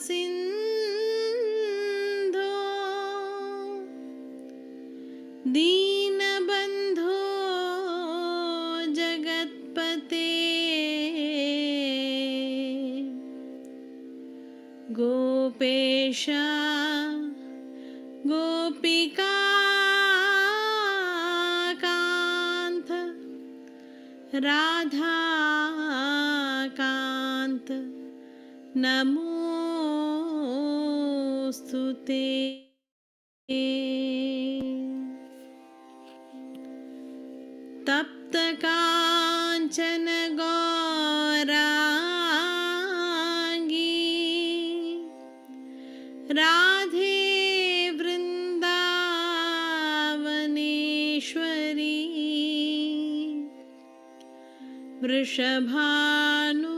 सिंधो दीनबंधो जगत्पते गोपेश गोपिकान्त राधाकान्त नमोस्तुते। तप्त कांचन गौरांगी राधे वृंदावनेश्वरी वृषभानु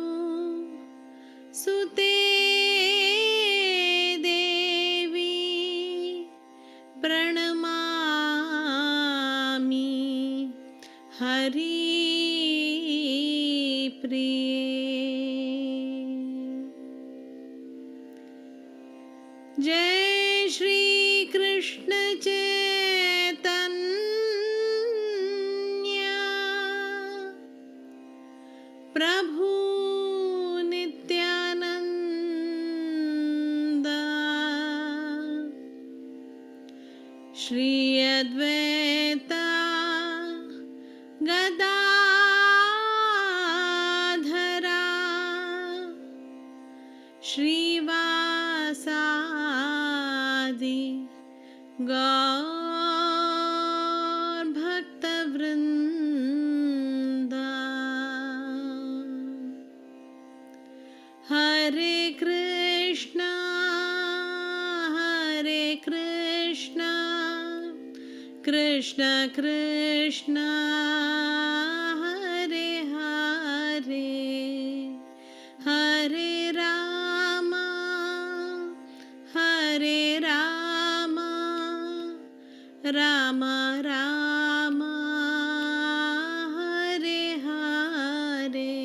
सुते देवी प्रणमामि हरि प्रिये। जय श्री कृष्ण चैतन्य प्रभु नित्यानंद श्री अद्वैता गदाधरा श्रीवासादि गौर भक्तवृंदा। हरे Krishna Krishna Krishna Hare Hare Hare Ram Ram Ram Hare Hare.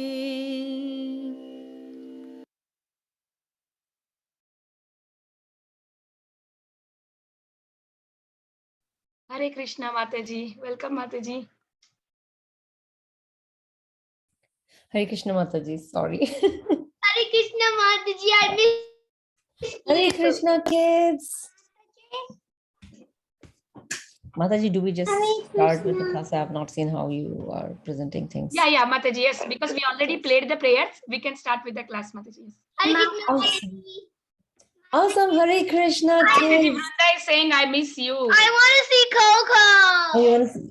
Hare Krishna Mataji. Welcome Mataji. Hare Krishna Mataji, sorry. Hare Krishna Mataji, I miss Hare Krishna kids. Mataji, do we just start with the class? I have not seen how you are presenting things. Yeah, Mataji, yes, because we already played the prayers. We can start with the class, Mataji. Yes. Hare Krishna Awesome. Awesome, Hare Krishna Mataji, kids. Vrunda is saying, I miss you. I want to see Coco. Oh, you want to see?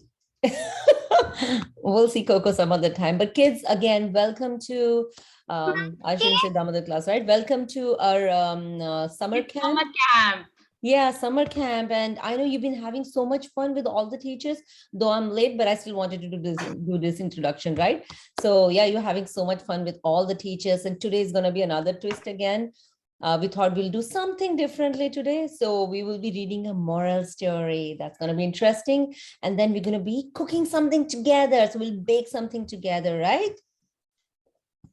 We'll see Coco some other time. But kids, again, welcome to, I shouldn't say Damodar class, right? Welcome to our summer camp. Summer camp. Yeah, summer camp. And I know you've been having so much fun with all the teachers, though I'm late, but I still wanted to do this introduction, right? So yeah, you're having so much fun with all the teachers. And today is going to be another twist again. We thought we'll do something differently today. So we will be reading a moral story. That's going to be interesting. And then we're going to be cooking something together. So we'll bake something together, right?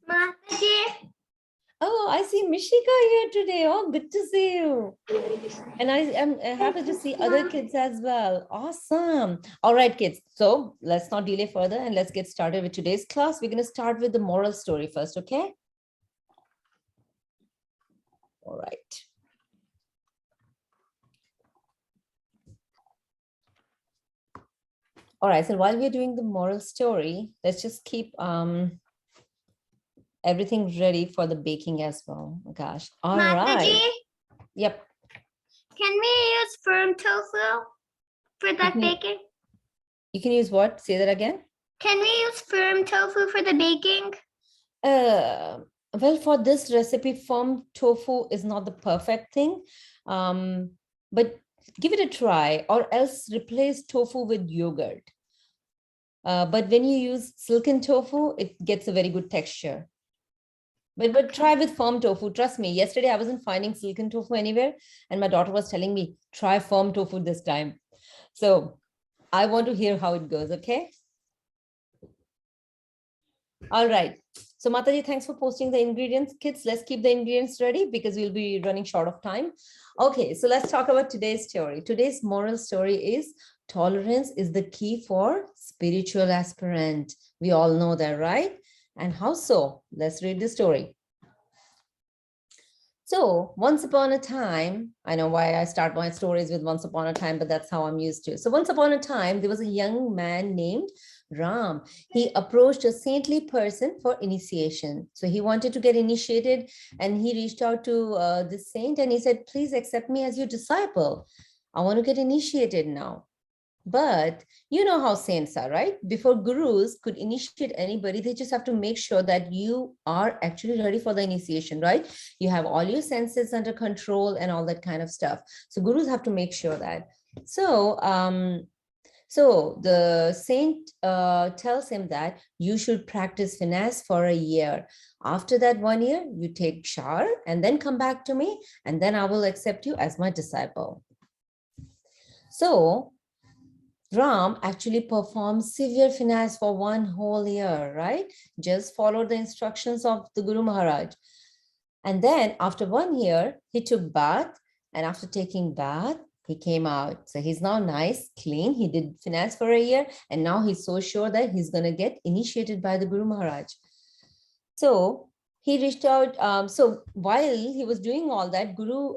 Mataji. Oh, I see Mishika here today. Oh, good to see you. And I am happy to see other kids as well. Awesome. All right, kids. So let's not delay further and let's get started with today's class. We're going to start with the moral story first, okay? All right. All right, so while we're doing the moral story, let's just keep everything ready for the baking as well. Oh, gosh. All Mataji, right. Yep. can we use firm tofu for that baking? You can use what? Say that again. Can we use firm tofu for the baking? Well, for this recipe, firm tofu is not the perfect thing, but give it a try, or else replace tofu with yogurt. But when you use silken tofu, it gets a very good texture. But try with firm tofu. Trust me, yesterday I wasn't finding silken tofu anywhere, and my daughter was telling me, try firm tofu this time. So I want to hear how it goes, okay? All right. So Mataji, thanks for posting the ingredients. Kids, let's keep the ingredients ready because we'll be running short of time. Okay, so let's talk about today's story. Today's moral story is tolerance is the key for spiritual aspirant. We all know that, right? And how so? Let's read the story. So once upon a time, I know why I start my stories with once upon a time, but that's how I'm used to. So once upon a time, there was a young man named Ram. He approached a saintly person for initiation. So he wanted to get initiated and he reached out to this saint and he said, please accept me as your disciple. I want to get initiated now. But you know how saints are, right? Before gurus could initiate anybody, they just have to make sure that you are actually ready for the initiation, right? You have all your senses under control and all that kind of stuff. So gurus have to make sure that. So the saint tells him that you should practice finesse for a year. After that 1 year, you take shower and then come back to me, and then I will accept you as my disciple. So Ram actually performed severe finesse for 1 whole year, right? Just followed the instructions of the Guru Maharaj. And then after 1 year, he took bath, and after taking bath, he came out. So he's now nice, clean. He did finesse for a year, and now he's so sure that he's going to get initiated by the Guru Maharaj. So he reached out. So while he was doing all that, Guru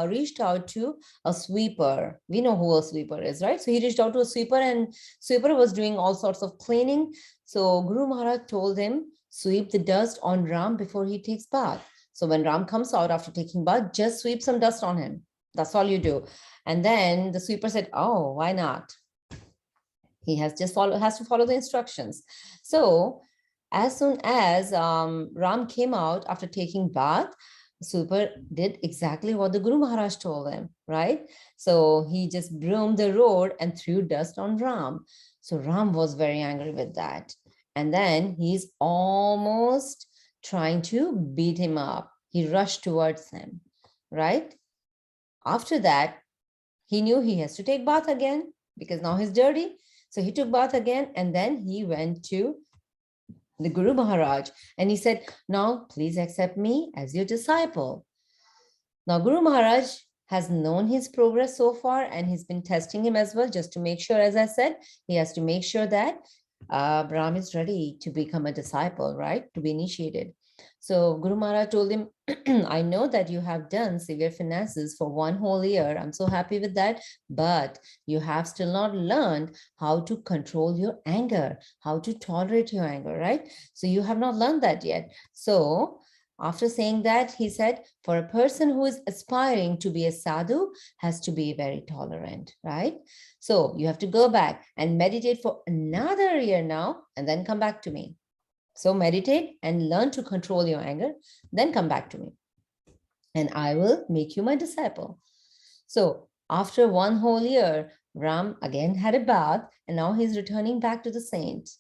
reached out to a sweeper. We know who a sweeper is, right? So he reached out to a sweeper, and sweeper was doing all sorts of cleaning. So Guru Maharaj told him, sweep the dust on Ram before he takes bath. So when Ram comes out after taking bath, just sweep some dust on him. That's all you do. And then the sweeper said, oh, why not? He has to follow the instructions. So as soon as Ram came out after taking bath, Super did exactly what the Guru Maharaj told him, right? So he just broomed the road and threw dust on Ram. So Ram was very angry with that. And then he's almost trying to beat him up. He rushed towards him, right? After that, he knew he has to take bath again because now he's dirty. So he took bath again, and then he went to the Guru Maharaj and he said, now please accept me as your disciple. Now Guru Maharaj has known his progress so far, and he's been testing him as well, just to make sure, as I said, he has to make sure that Brahm is ready to become a disciple, right? To be initiated. So Guru Maharaj told him, I know that you have done severe finesses for 1 whole year. I'm so happy with that. But you have still not learned how to control your anger, how to tolerate your anger, right? So you have not learned that yet. So after saying that, he said, for a person who is aspiring to be a sadhu has to be very tolerant, right? So you have to go back and meditate for another year now, and then come back to me. So meditate and learn to control your anger, then come back to me, and I will make you my disciple. So after 1 whole year, Ram again had a bath, and now he's returning back to the saint.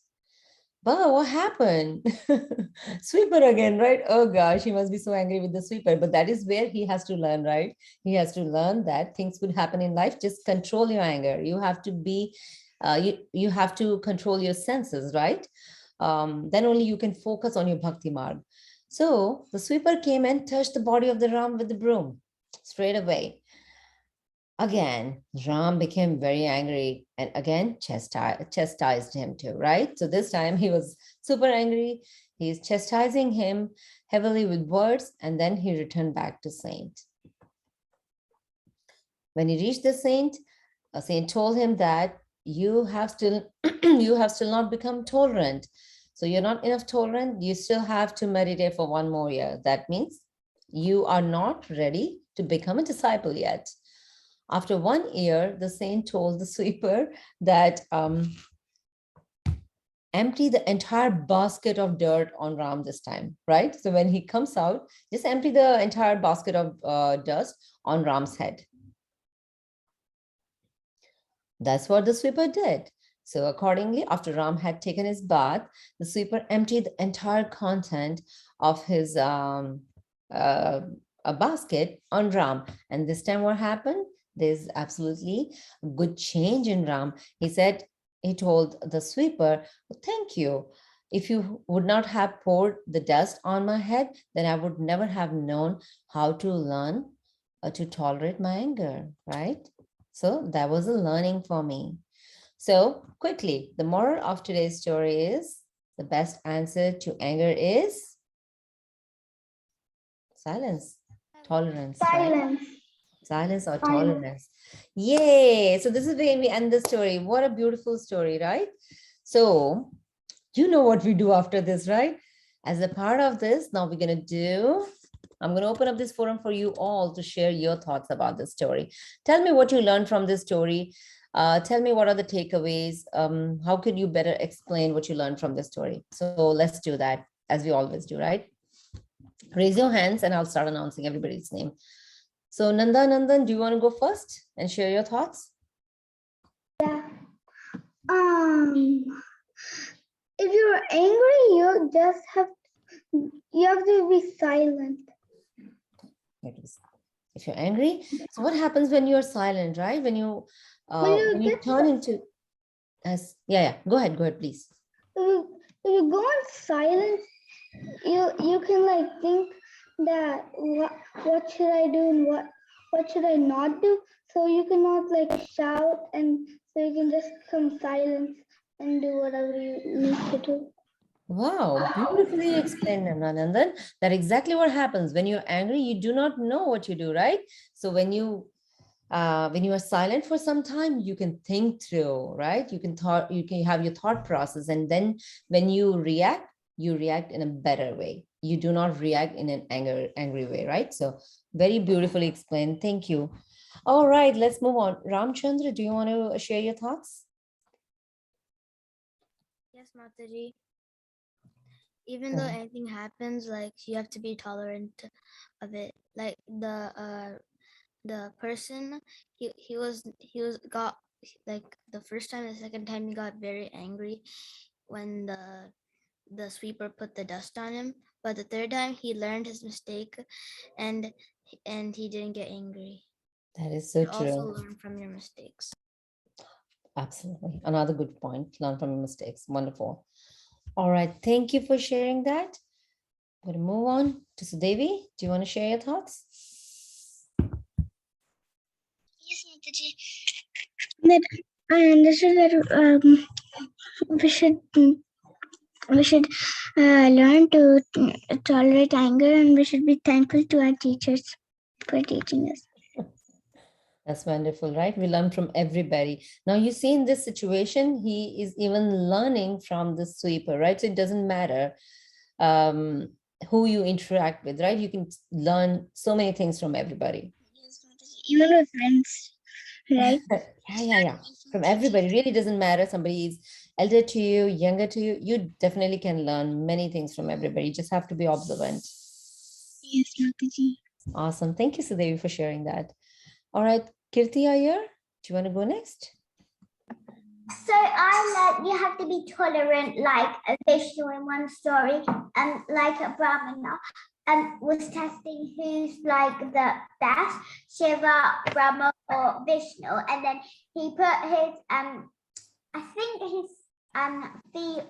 But what happened? Sweeper again, right? Oh gosh, he must be so angry with the sweeper. But that is where he has to learn, right? He has to learn that things could happen in life. Just control your anger. You have to be, you have to control your senses, right? Then only you can focus on your bhakti marg. So the sweeper came and touched the body of the Ram with the broom straight away. Again, Ram became very angry and again chastised him too, right? So this time he was super angry. He's chastising him heavily with words, and then he returned back to saint. When he reached the saint, a saint told him that you have still not become tolerant. So you're not enough tolerant. You still have to meditate for 1 more year. That means you are not ready to become a disciple yet. After 1 year, the saint told the sweeper that empty the entire basket of dirt on Ram this time, right? So when he comes out, just empty the entire basket of dust on Ram's head. That's what the sweeper did. So accordingly, after Ram had taken his bath, the sweeper emptied the entire content of his a basket on Ram. And this time what happened? There's absolutely a good change in Ram. He told the sweeper, thank you. If you would not have poured the dust on my head, then I would never have known how to learn to tolerate my anger, right? So that was a learning for me. So quickly, the moral of today's story is the best answer to anger is silence, tolerance, right? Silence. Silence or Silence. tolerance. Yay. So this is where we end the story. What a beautiful story, right? So you know what we do after this, right? As a part of this, now we're going to do, I'm going to open up this forum for you all to share your thoughts about this story. Tell me what you learned from this story. Tell me what are the takeaways. How could you better explain what you learned from this story? So let's do that as we always do, right? Raise your hands and I'll start announcing everybody's name. So Nandan, do you want to go first and share your thoughts? Yeah. If you're angry, you have to be silent. If you're angry, so what happens when you're silent, right? When you turn into go ahead, please. If you go in silence, you can like think that what should I do and what should I not do, so you cannot like shout, and so you can just come silent and do whatever you need to do. Wow, beautifully explained, Nandan. That's exactly what happens when you're angry. You do not know what you do, right? So when you are silent for some time, you can think through, right? You can have your thought process, and then when you react in a better way. You do not react in an angry way, right? So very beautifully explained. Thank you. All right, let's move on. Ramchandra, do you want to share your thoughts? Yes, Mataji. Even though anything happens, like you have to be tolerant of it. Like the person, he got like the first time, the second time he got very angry when the sweeper put the dust on him. But the third time he learned his mistake, and he didn't get angry. That is so You true. also learn from your mistakes. Absolutely. Another good point. Learn from your mistakes. Wonderful. All right. Thank you for sharing that. I'm going to move on to Sudevi. Do you want to share your thoughts? Yes, Mataji. That I understood that we should learn to tolerate anger, and we should be thankful to our teachers for teaching us. That's wonderful, right? We learn from everybody. Now you see in this situation, he is even learning from the sweeper, right? So it doesn't matter who you interact with, right? You can learn so many things from everybody. Even with friends, right? Yeah. From everybody. Really doesn't matter. Somebody is elder to you, younger to you. You definitely can learn many things from everybody. You just have to be observant. Yes, Mataji. Awesome. Thank you, Sudevi, for sharing that. All right, Kirti Iyer, do you want to go next? So I learned you have to be tolerant, like a Vishnu in one story, and like a Brahmana, and was testing who's like the best, Shiva, Brahma, or Vishnu, and then he put his I think his feet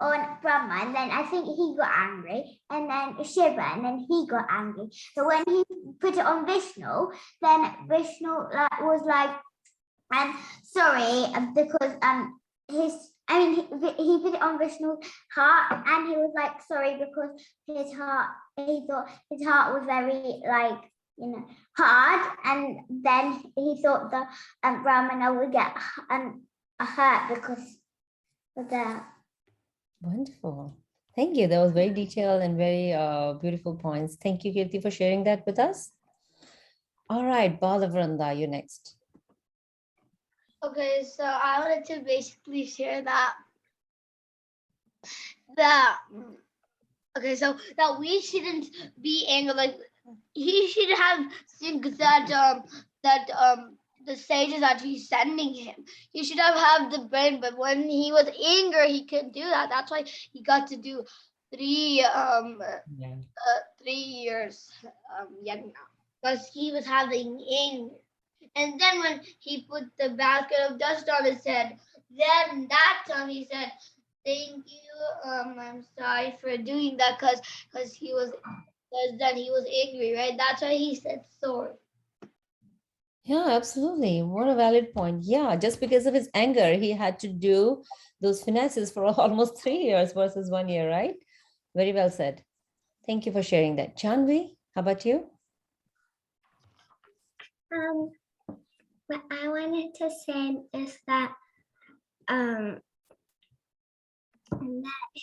on Brahma, and then I think he got angry, and then Shiva, and then he got angry. So when he put it on Vishnu, then Vishnu was like, I'm sorry, because he put it on Vishnu's heart, and he was like sorry because he thought his heart was very hard, and then he thought the Brahmana would get hurt because of that. Wonderful. Thank you. That was very detailed and very beautiful points. Thank you, Kirti, for sharing that with us. All right, Balavranda, you're next. Okay, so I wanted to basically share that we shouldn't be angry. Like he should have think that the sages that he's sending him. He should have the brain, but when he was angry, he couldn't do that. That's why he got to do 3 years yet now, because he was having anger. And then when he put the basket of dust on his head, then that time he said, Thank you. I'm sorry for doing that because then he was angry, right? That's why he said sorry. Yeah, absolutely. What a valid point. Yeah, just because of his anger, he had to do those finesses for almost 3 years versus 1 year, right? Very well said. Thank you for sharing that. Janvi, how about you? What I wanted to say is that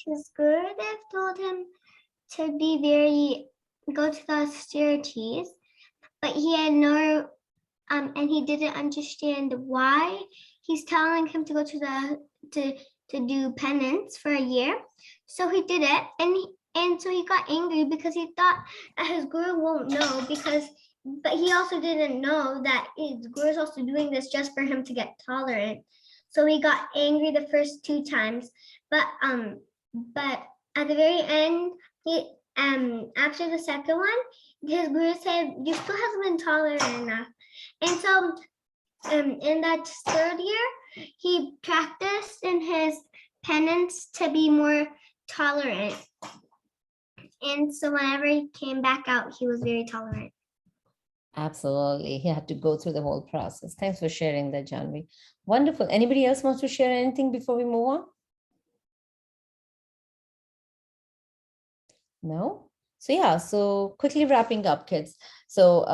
his Gurudev told him to go to the austerities, but he had no and he didn't understand why he's telling him to go to do penance for a year. So he did it, and so he got angry because he thought that his guru won't know but he also didn't know that his guru is also doing this just for him to get tolerant. So he got angry the first 2 times, but at the very end, after the second one, his guru said, "You still haven't been tolerant enough." And so in that third year, he practiced in his penance to be more tolerant. And so whenever he came back out, he was very tolerant. Absolutely. He had to go through the whole process. Thanks for sharing that, Janvi. Wonderful. Anybody else wants to share anything before we move on? No? So yeah, so quickly wrapping up, kids. So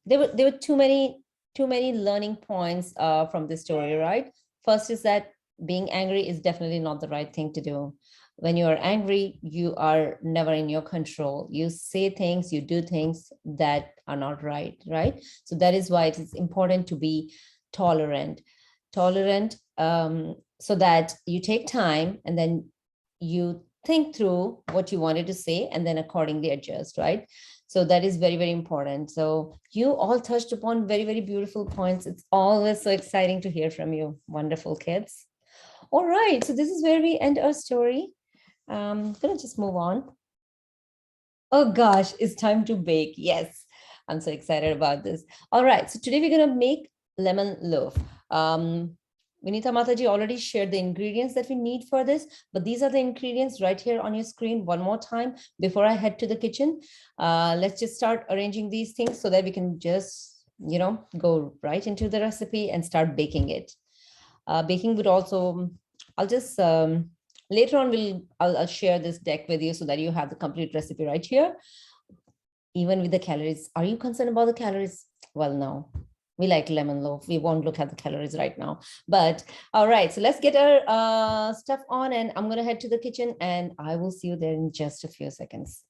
there were too many learning points from this story, right? First is that being angry is definitely not the right thing to do. When you are angry, you are never in your control. You say things, you do things that are not right, right? So that is why it is important to be tolerant, so that you take time and then you think through what you wanted to say and then accordingly adjust, right? So that is very, very important. So you all touched upon very, very beautiful points. It's always so exciting to hear from you. Wonderful kids. All right, so this is where we end our story. I'm gonna just move on. Oh gosh, it's time to bake. Yes, I'm so excited about this. All right, so today we're gonna make lemon loaf. Vinita Mataji already shared the ingredients that we need for this, but these are the ingredients right here on your screen one more time before I head to the kitchen. Let's just start arranging these things so that we can just, go right into the recipe and start baking it. Baking would also, I'll just, later on, I'll share this deck with you so that you have the complete recipe right here. Even with the calories. Are you concerned about the calories? Well, no. We like lemon loaf. We won't look at the calories right now. But all right, so let's get our stuff on and I'm going to head to the kitchen and I will see you there in just a few seconds.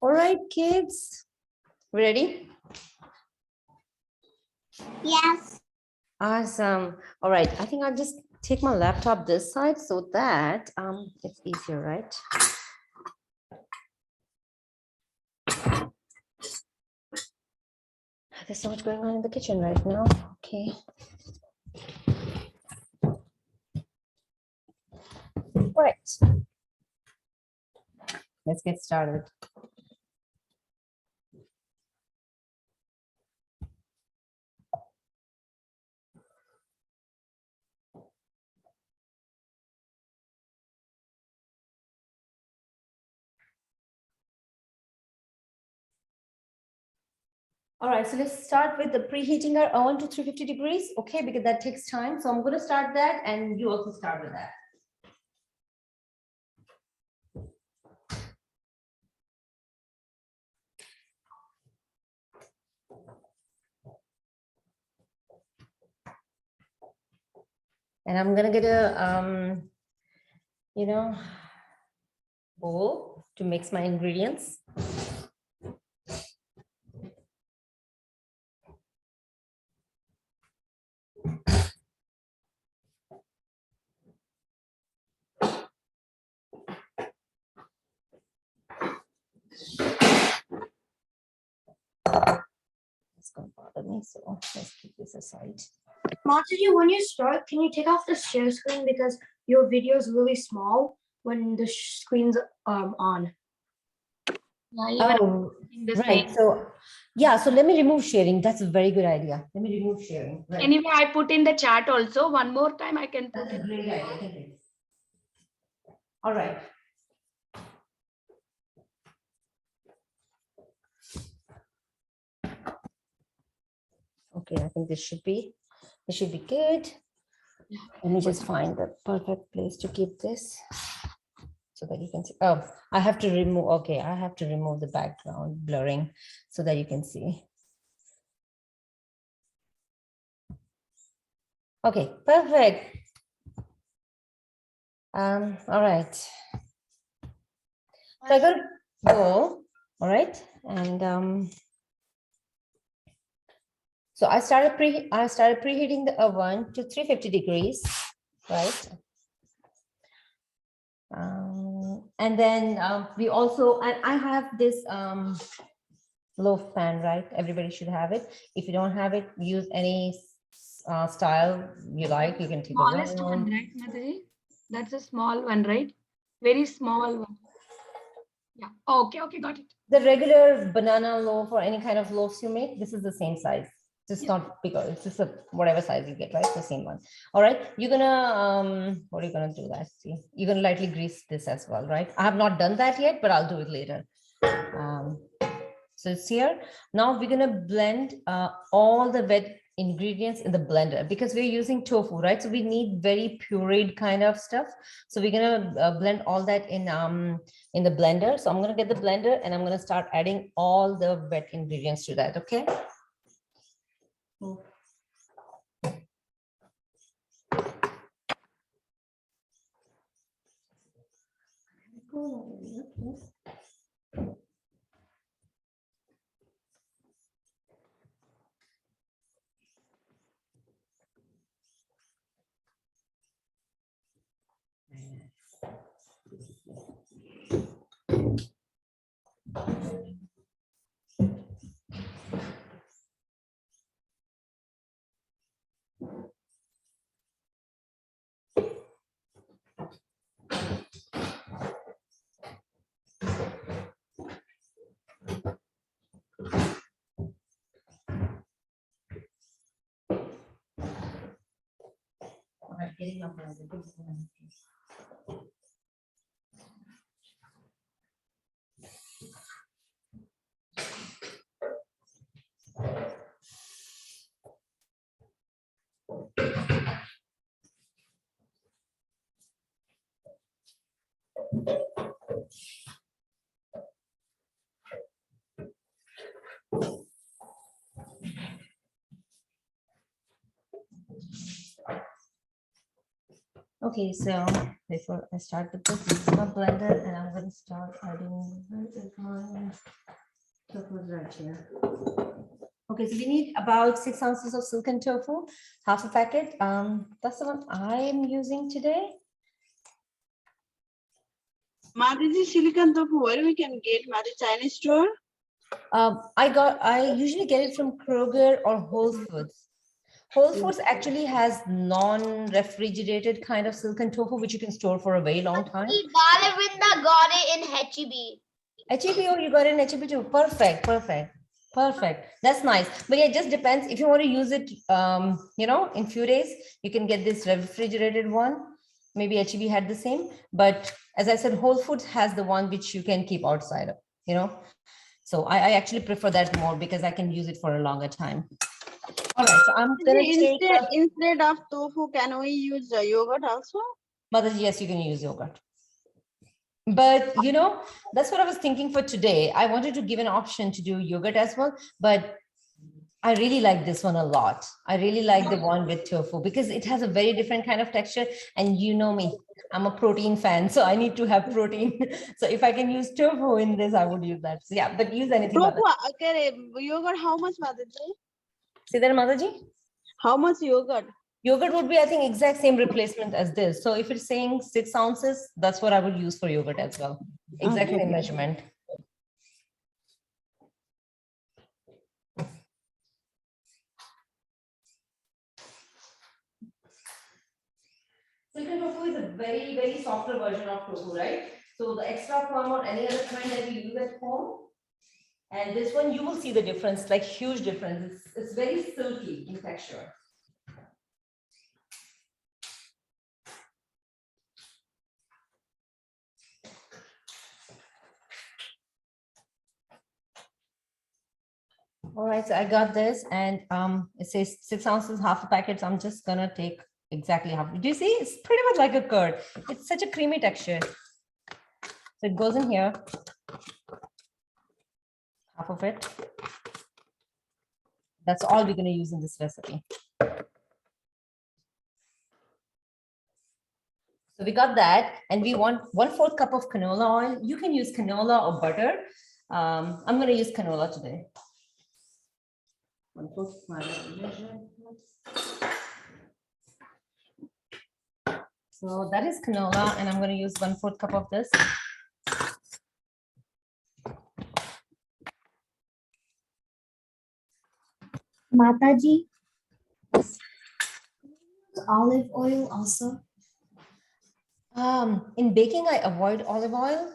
All right, kids, ready? Yes. Awesome. All right, I think I'll just take my laptop this side so that it's easier, right? There's so much going on in the kitchen right now. Okay. All right. Let's get started. All right, so let's start with the preheating our oven to 350 degrees, okay, because that takes time. So I'm going to start that and you also start with that. And I'm going to get a, bowl to mix my ingredients. It's going to bother me, so let's keep this aside. Mataji, when you start, can you take off the share screen because your video is really small when the screen's on? Yeah, even Oh, in the right. same. So, yeah, so let me remove sharing. That's a very good idea. Let me remove sharing. Right. Anyway, I put in the chat also. One more time I can put That's a it. great idea. Thank you. All right. Okay, I think this should be good. Let me just find the perfect place to keep this so that you can see. Oh, I have to remove. Okay, I have to remove the background blurring so that you can see. Okay, perfect. All right. So I got a bowl. All right, and so I started preheating the oven to 350 degrees, right? And then we also, and I have this loaf pan, right? Everybody should have it. If you don't have it, use any style you like. You can take a Smallest one, round. right, Mataji? That's a small one, right? Very small one. Yeah. Okay, okay, got it. The regular banana loaf or any kind of loaves you make, this is the same size. Just not bigger. It's just a whatever size you get, right? The same one. All right. You're gonna what are you gonna do? That see, you're gonna lightly grease this as well, right? I have not done that yet, but I'll do it later. So it's here. Now we're gonna blend all the wet ingredients in the blender because we're using tofu, right? So we need very pureed kind of stuff. So we're gonna blend all that in the blender. So I'm gonna get the blender and I'm gonna start adding all the wet ingredients to that. Okay. All right, getting up there. Okay, so before I start with this is my blender, and I'm going to start adding my tofu right here. Okay, so we need about 6 ounces of silken tofu, half a packet. That's the one I am using today. Mataji, silicon tofu, where we can get Mataji Chinese store? I usually get it from Kroger or Whole Foods. Whole Foods actually has non-refrigerated kind of silken tofu, which you can store for a very long time. Balavinda got it in HEB. HEB, oh, you got it in HEB too. Perfect, perfect, perfect. That's nice. But yeah, it just depends. If you want to use it, you know, in few days, you can get this refrigerated one. Maybe HEB had the same. But as I said, Whole Foods has the one which you can keep outside of, you know. So I actually prefer that more because I can use it for a longer time. All right, so I'm gonna take Instead of tofu, can we use yogurt also? Mataji, yes, you can use yogurt. But you know, that's what I was thinking for today. I wanted to give an option to do yogurt as well, but I really like this one a lot. I really like the one with tofu because it has a very different kind of texture. And you know me, I'm a protein fan, so I need to have protein. So if I can use tofu in this, I would use that. So yeah, but use anything. Tofu, okay, yogurt, how much, Mataji? See there, Mataji? How much yogurt? Yogurt would be, I think, exact same replacement as this. So if it's saying 6 ounces, that's what I would use for yogurt as well. Exactly the measurement. Silken tofu is a very, very softer version of tofu, right? So the extra firm or any other kind that we use at home. And this one, you will see the difference, like huge difference. It's very silky in texture. All right, so I got this, and it says 6 ounces, half a packet. So I'm just gonna take exactly half. Do you see? It's pretty much like a curd. It's such a creamy texture. So it goes in here, half of it. That's all we're gonna use in this recipe. So we got that, and we want 1/4 cup of canola oil. You can use canola or butter. I'm gonna use canola today. 1/4 So that is canola, and I'm going to use 1/4 cup of this. Mataji, olive oil also. In baking, I avoid olive oil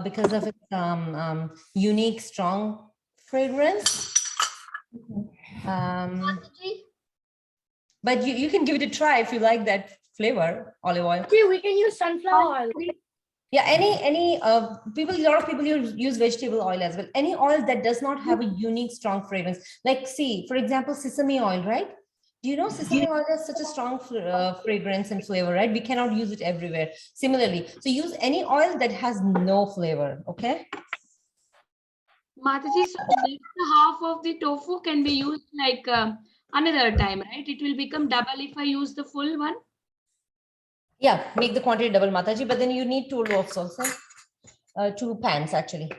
because of its unique, strong fragrance. But you can give it a try if you like that flavor, olive oil. See, we can use sunflower oil. Yeah, any people, a lot of people use vegetable oil as well. Any oil that does not have a unique, strong fragrance. Like, see, for example, sesame oil, right? Do you know sesame oil has such a strong fragrance and flavor, right? We cannot use it everywhere. Similarly, so use any oil that has no flavor, okay? Mataji, so next half of the tofu can be used like another time, right? It will become double if I use the full one. Yeah, make the quantity double, Mataji, but then you need 2 loaves also, 2 pans actually.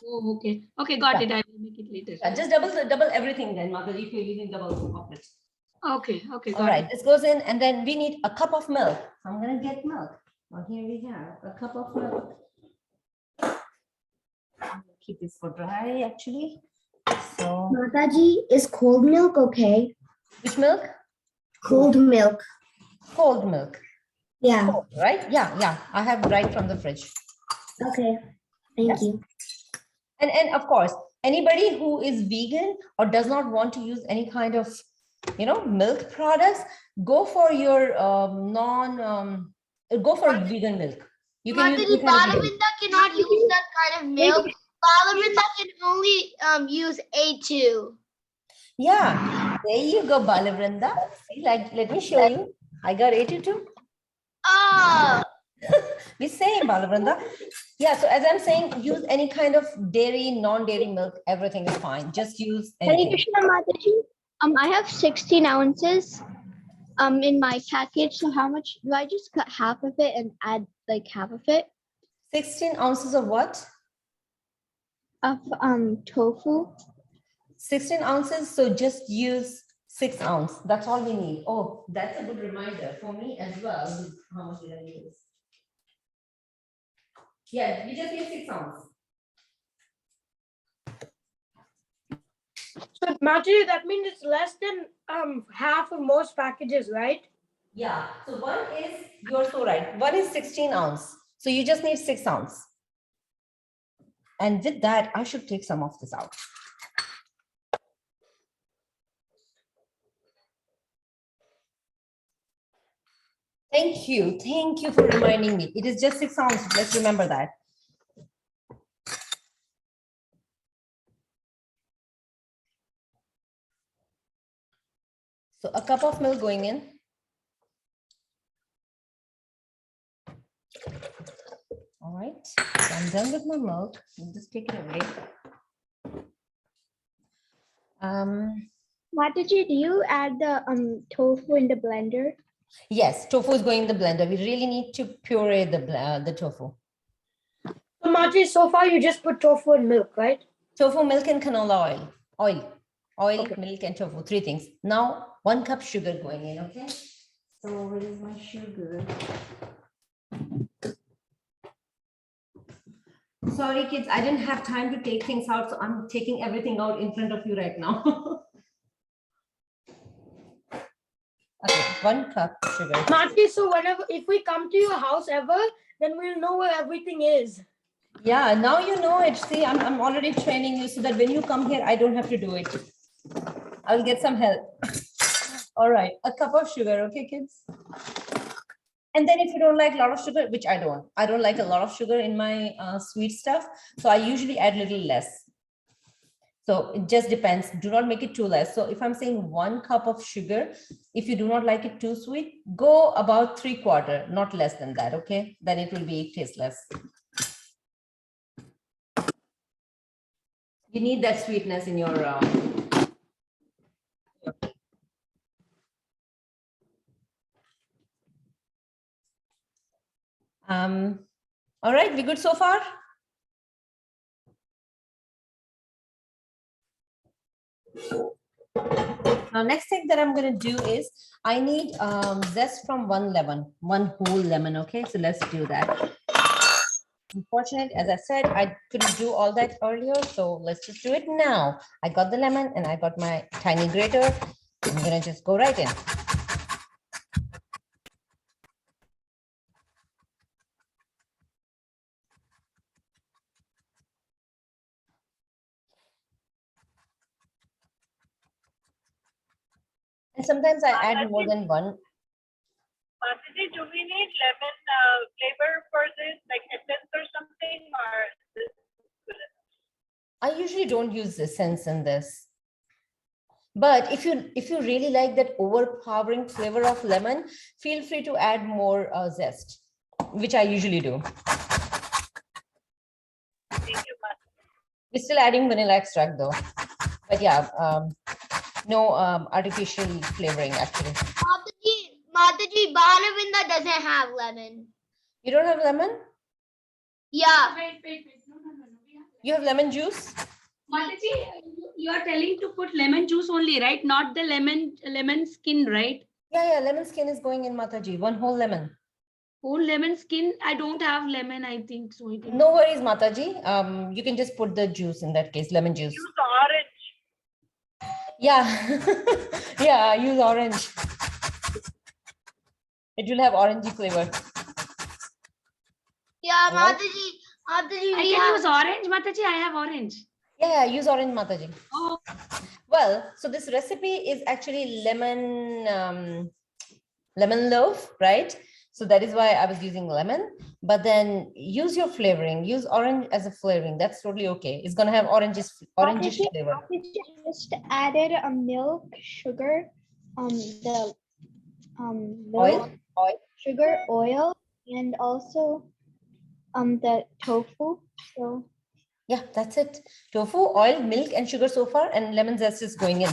Oh, okay. Okay, got it. I will make it later. Yeah, just double everything then, Mataji, if you're using double of it. Okay, okay. All right, this goes in, and then we need a cup of milk. I'm gonna get milk. Well, here we have a cup of milk. Keep this for dry actually. So Mataji, is cold milk okay? which milk? Cold milk. Cold milk. Yeah. Cold, right? Yeah. I have right from the fridge. Okay. Thank you. And of course, anybody who is vegan or does not want to use any kind of, you know, milk products, go for your go for vegan milk. You can use Balavinda cannot use that kind of milk. Balavinda can only use A2. Yeah, there you go, Balavranda. See, like, let me show you. I got 82. Oh. We same, Balavranda. Yeah, so as I'm saying, use any kind of dairy, non-dairy milk, everything is fine. Just use anything. Hare Krishna, Mataji. I have 16 ounces. in my package. So how much do I just cut half of it and add like half of it 16 ounces of what? of tofu? 16 ounces. So just use 6 ounce. That's all we need. Oh, that's a good reminder for me as well. How much did I use? Yeah, you just need 6 ounce. So Mataji, that means it's less than half of most packages, right? Yeah. So one is, you're so right. One is 16 ounce. So you just need 6 ounce. And with that, I should take some of this out. Thank you. Thank you for reminding me. It is just 6 ounces. Let's remember that. So a cup of milk going in. All right. So I'm done with my milk. I'll just take it away. Mataji, do you add the tofu in the blender? Yes, tofu is going in the blender. We really need to puree the tofu. So Mataji, so far you just put tofu and milk, right? Tofu, milk, and canola oil. Oil, Okay. milk, and tofu, 3 things. Now, 1 cup sugar going in, okay? So where is my sugar? Sorry, kids, I didn't have time to take things out, so I'm taking everything out in front of you right now. Okay, 1 cup sugar. Mataji, so if we come to your house ever, then we'll know where everything is. Yeah, now you know it. See, I'm already training you so that when you come here, I don't have to do it. I'll get some help. All right, a cup of sugar, okay, kids? And then if you don't like a lot of sugar, which I don't like a lot of sugar in my sweet stuff. So I usually add a little less. So it just depends. Do not make it too less. So if I'm saying 1 cup of sugar, if you do not like it too sweet, go about 3/4, not less than that, okay? Then it will be tasteless. You need that sweetness in your all right, we good so far? Now, next thing that I'm going to do is I need zest from one whole lemon. Okay, so let's do that. Unfortunately, as I said, I couldn't do all that earlier, so let's just do it now. I got the lemon and I got my tiny grater. I'm going to just go right in. And sometimes I add more than one. Mataji, do we need lemon flavor for this, like essence or something, or this is good enough? I usually don't use essence in this. But if you really like that overpowering flavor of lemon, feel free to add more zest, which I usually do. Thank you, Mataji. We're still adding vanilla extract though. But yeah, no artificial flavoring actually. Mataji, Balavinda doesn't have lemon. You don't have lemon? Yeah. Wait. No. You have lemon juice? Mataji, you are telling to put lemon juice only, right? Not the lemon skin, right? Yeah, lemon skin is going in, Mataji. 1 whole lemon. Whole lemon skin. I don't have lemon, I think so. No worries, Mataji. You can just put the juice in that case, lemon juice. Use orange. Yeah, yeah, use orange. It will have orangey flavor. Yeah, Right. Mataji, I can use orange, Mataji. I have orange. Yeah, use orange, Mataji. Oh. Well, so this recipe is actually lemon loaf, right? So that is why I was using lemon, but then use your flavoring, use orange as a flavoring. That's totally okay. It's gonna have orangish flavor. I just added a milk, sugar, the milk, Oil. sugar, oil, and also the tofu. So Yeah, that's it. Tofu, oil, milk, and sugar so far, and lemon zest is going in.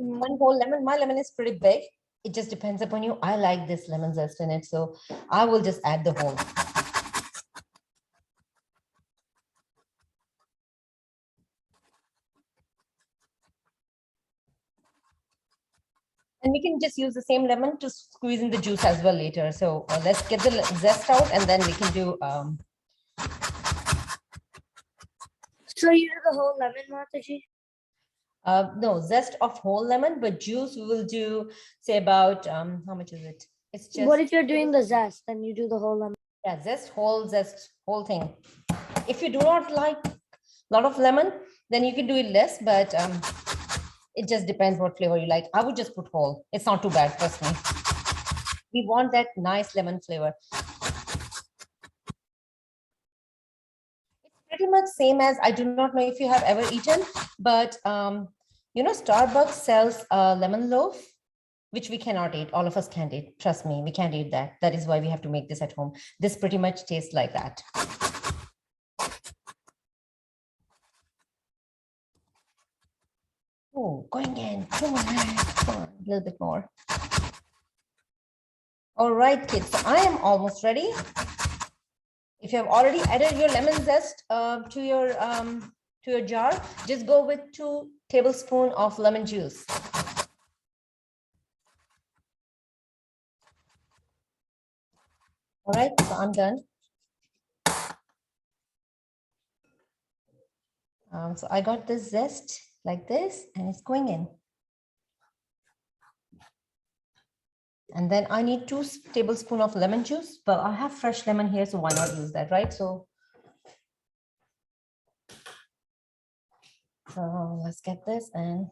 one whole lemon. My lemon is pretty big. It just depends upon you. I like this lemon zest in it, so I will just add the whole. And we can just use the same lemon to squeeze in the juice as well later. So let's get the zest out and then we can do. So you do the whole lemon, Mataji? No, zest of whole lemon, but juice we will do, say about, how much is it? It's just. What if you're doing the zest, then you do the whole lemon? Yeah, zest, whole thing. If you do not like a lot of lemon, then you can do it less, but it just depends what flavor you like. I would just put whole. It's not too bad, trust me. We want that nice lemon flavor. It's pretty much same as, I do not know if you have ever eaten, but you know, Starbucks sells a lemon loaf, which we cannot eat. All of us can't eat. Trust me, we can't eat that. That is why we have to make this at home. This pretty much tastes like that. Oh, going in. Come on, a little bit more. All right, kids. So I am almost ready. If you have already added your lemon zest to your jar, just go with 2 tablespoons of lemon juice. All right, so I'm done. So I got this zest like this, and it's going in. And then I need 2 tablespoons of lemon juice, but I have fresh lemon here, so why not use that, right? So let's get this and.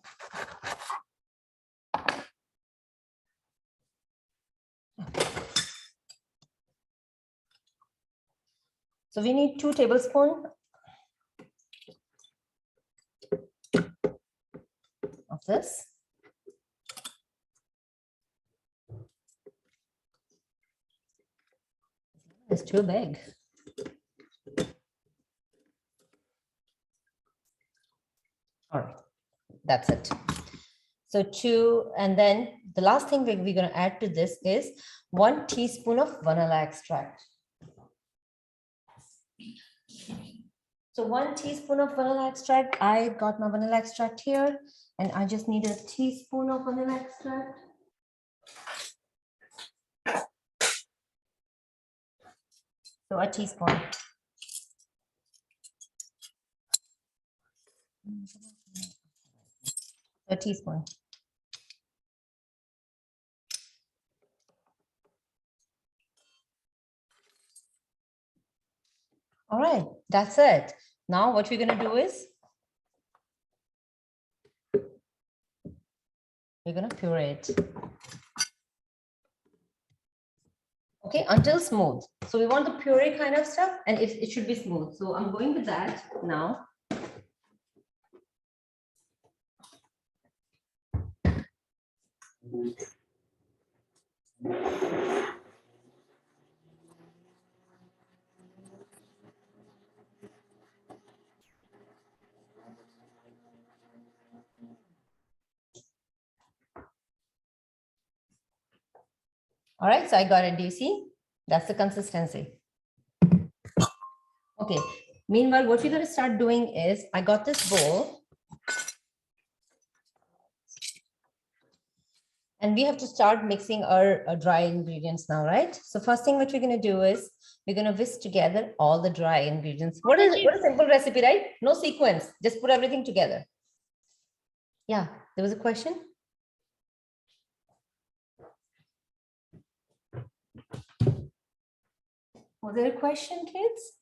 So we need 2 tablespoons of this. It's too big. All right, that's it. So 2, and then the last thing we're going to add to this is 1 teaspoon of vanilla extract. So 1 teaspoon of vanilla extract. I got my vanilla extract here, and I just need a teaspoon of vanilla extract. So a teaspoon. A teaspoon. All right, that's it. Now what we're going to do is we're going to puree it. Okay, until smooth. So we want the puree kind of stuff, and it should be smooth. So I'm going with that now. All right, so I got it. Do you see? That's the consistency. Okay, meanwhile, what we're going to start doing is, I got this bowl. And we have to start mixing our dry ingredients now, right? So first thing what we're going to do is, we're going to whisk together all the dry ingredients. What is a simple recipe, right? No sequence, just put everything together. Yeah, there was a question? Was there a question, kids?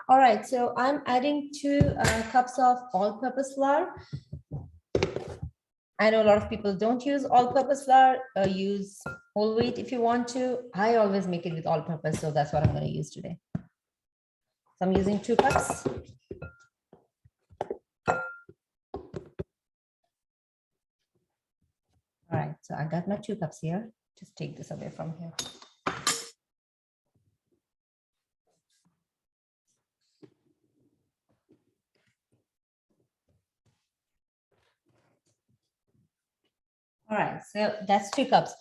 All right, so I'm adding 2 cups of all-purpose flour. I know a lot of people don't use all-purpose flour, use whole wheat if you want to. I always make it with all-purpose, so that's what I'm going to use today. So I'm using 2 cups. All right, so I got my 2 cups here. Just take this away from here. All right, so that's 2 cups.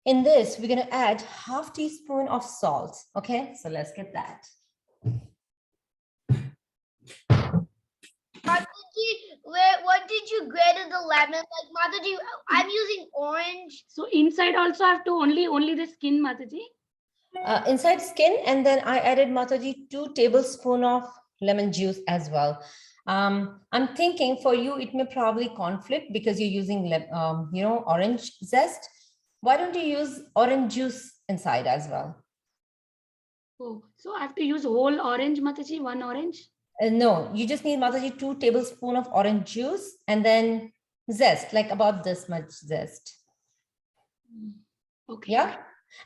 In this, we're going to add ½ teaspoon of salt. Okay, so let's get that. Mataji, what did you grate in the lemon? Like Mataji, I'm using orange. So inside also I have to only the skin, Mataji. Inside skin, and then I added, Mataji, 2 tablespoons of lemon juice as well. I'm thinking for you, it may probably conflict because you're using, orange zest. Why don't you use orange juice inside as well? Oh, so I have to use whole orange, Mataji, 1 orange. No, you just need, Mataji, 2 tablespoons of orange juice and then zest, like about this much zest. Okay. Yeah.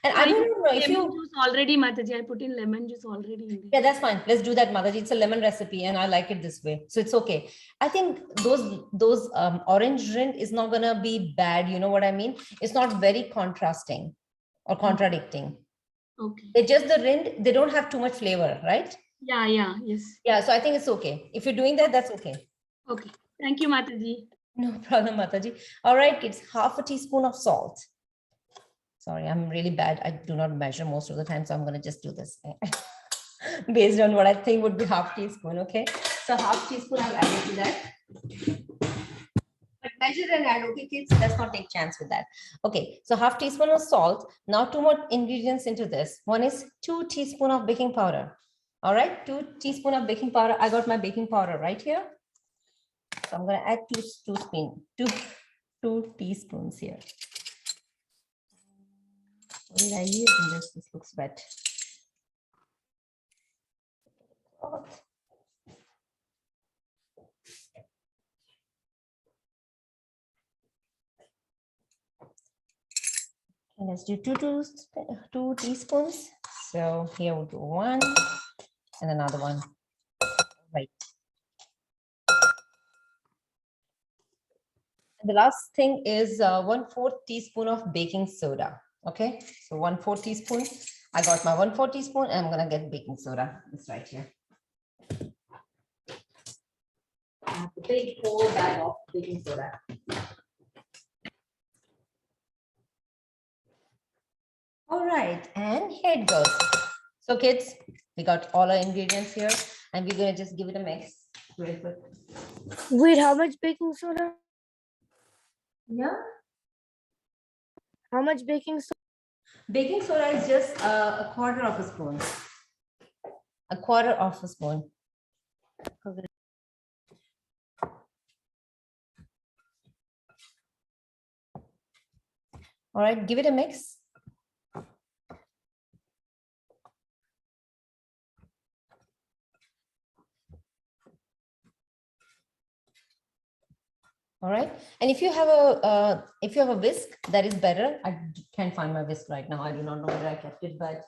And So I don't know if lemon you. juice already, Mataji. I put in lemon juice already in there. Yeah, that's fine. Let's do that, Mataji. It's a lemon recipe and I like it this way. So it's okay. I think those orange rind is not going to be bad. You know what I mean? It's not very contrasting or contradicting. Okay. It's just the rind. They don't have too much flavor, right? Yeah, yes. Yeah, so I think it's okay. If you're doing that, that's okay. Okay. Thank you, Mataji. No problem, Mataji. All right, kids, ½ teaspoon of salt. Sorry, I'm really bad. I do not measure most of the time, so I'm going to just do this based on what I think would be ½ teaspoon. Okay, so ½ teaspoon I've added to that. But measure and add, okay, kids. Let's not take chance with that. Okay, so ½ teaspoon of salt. Now 2 more ingredients into this. One is 2 teaspoons of baking powder. All right, 2 teaspoons of baking powder. I got my baking powder right here. So I'm going to add two teaspoons here. What did I use in this? This looks wet. Okay, let's do 2 teaspoons. So here we'll do 1 and another one. Right. And the last thing is 1/4 teaspoon of baking soda. Okay, so 1/4 teaspoon. I got my 1/4 teaspoon and I'm gonna get baking soda. It's right here. I have a big whole bag of baking soda. All right, and here it goes. So kids, we got all our ingredients here and we're gonna just give it a mix real quick. Wait, how much baking soda? Yeah. How much baking soda? Baking soda is just a 1/4 of a spoon. A 1/4 of a spoon. All right, give it a mix. All right, and if you have a whisk, that is better. I can't find my whisk right now. I do not know where I kept it, but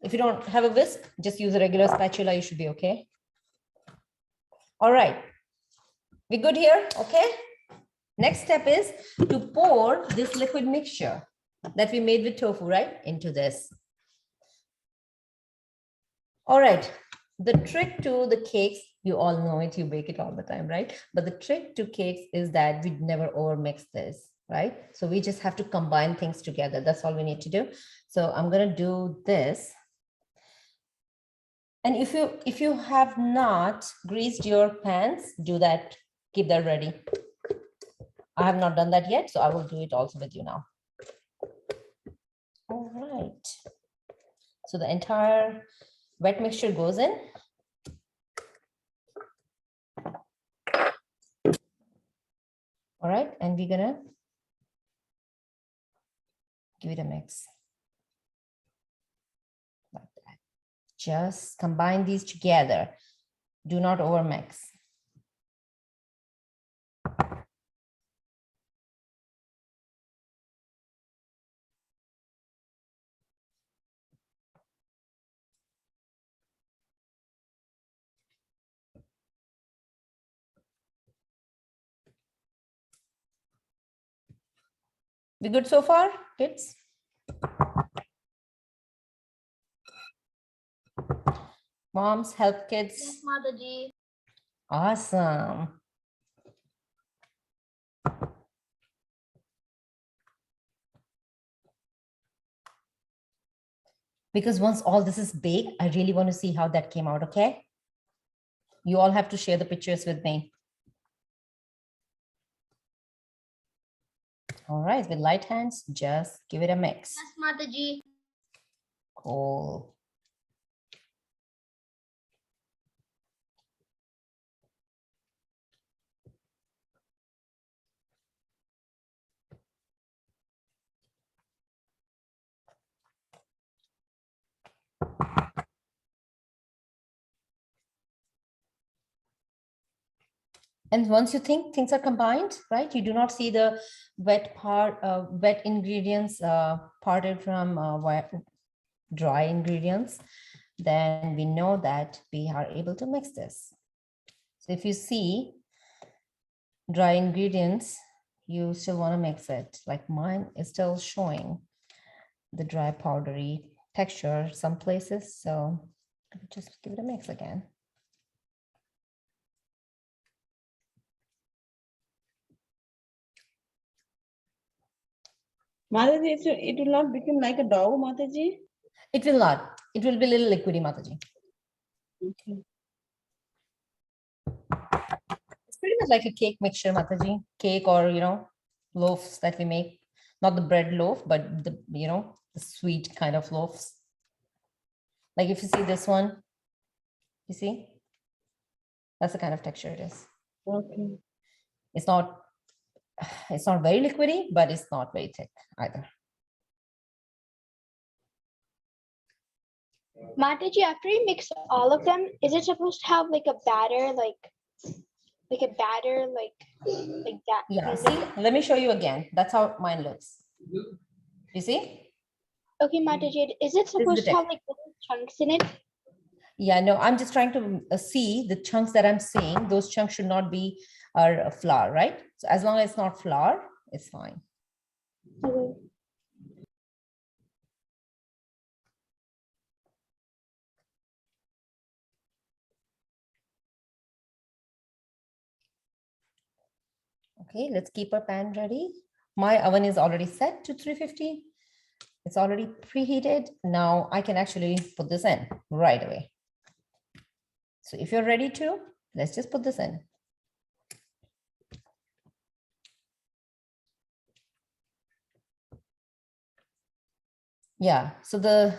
if you don't have a whisk, just use a regular spatula. You should be okay. All right, we good here? Okay. Next step is to pour this liquid mixture that we made with tofu, right, into this. All right. The trick to the cakes, you all know it, you bake it all the time, right? But the trick to cakes is that we never overmix this, right? So we just have to combine things together. That's all we need to do. So I'm going to do this. And if you have not greased your pans, do that. Keep that ready. I have not done that yet, so I will do it also with you now. All right. So the entire wet mixture goes in. All right, and we're gonna give it a mix. Like that. Just combine these together. Do not overmix. We good so far, kids? Moms, help kids. Yes, Mataji. Awesome. Because once all this is baked, I really want to see how that came out, okay? You all have to share the pictures with me. All right, with light hands, just give it a mix. Yes, Mataji. Cool. And once you think things are combined, right, you do not see the wet part, wet ingredients parted from dry ingredients, then we know that we are able to mix this. So if you see dry ingredients, you still want to mix it. Like mine is still showing the dry powdery texture some places. So just give it a mix again. Mataji, it will not become like a dough, Mataji? It will not. It will be a little liquidy, Mataji. Okay. It's pretty much like a cake mixture, Mataji. Cake or, loaves that we make. Not the bread loaf, but the, the sweet kind of loaves. Like if you see this one, you see? That's the kind of texture it is. Okay. It's not very liquidy, but it's not very thick either. Mataji, after you mix all of them, is it supposed to have like a batter, like that? Yeah, see, let me show you again. That's how mine looks. You see? Okay, Mataji, is it supposed to have like little chunks in it? Yeah, no, I'm just trying to see the chunks that I'm seeing. Those chunks should not be our flour, right? So as long as it's not flour, it's fine. Okay. Okay, let's keep our pan ready. My oven is already set to 350. It's already preheated. Now I can actually put this in right away. So if you're ready to, let's just put this in. Yeah, so the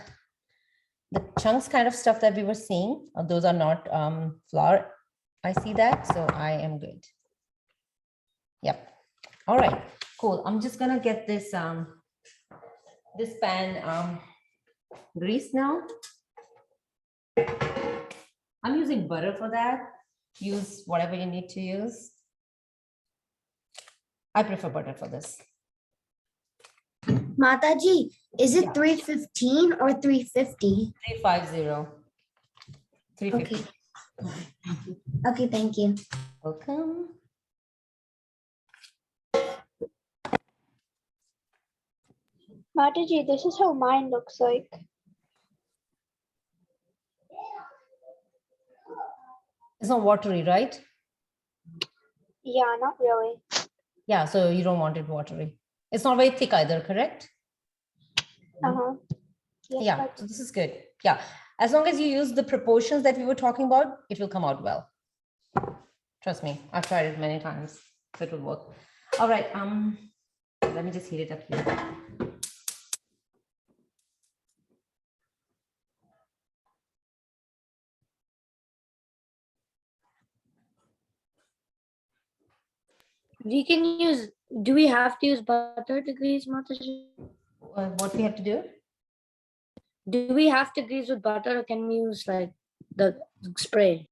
chunks kind of stuff that we were seeing, those are not flour. I see that, so I am good. Yep. All right, cool. I'm just gonna get this this pan greased now. I'm using butter for that. Use whatever you need to use. I prefer butter for this. Mataji, is it Yeah. 315 or 350? 350. 350. Okay, thank you. Welcome. Mataji, this is how mine looks like. It's not watery, right? Yeah, not really. Yeah, so you don't want it watery. It's not very thick either, correct? Uh-huh. Yes, Yeah, Mataji. so this is good. Yeah, as long as you use the proportions that we were talking about, it will come out well. Trust me, I've tried it many times, so it will work. All right, let me just heat it up here. Do we have to use butter to grease, Mataji? What we have to do? Do we have to grease with butter or can we use like the spray?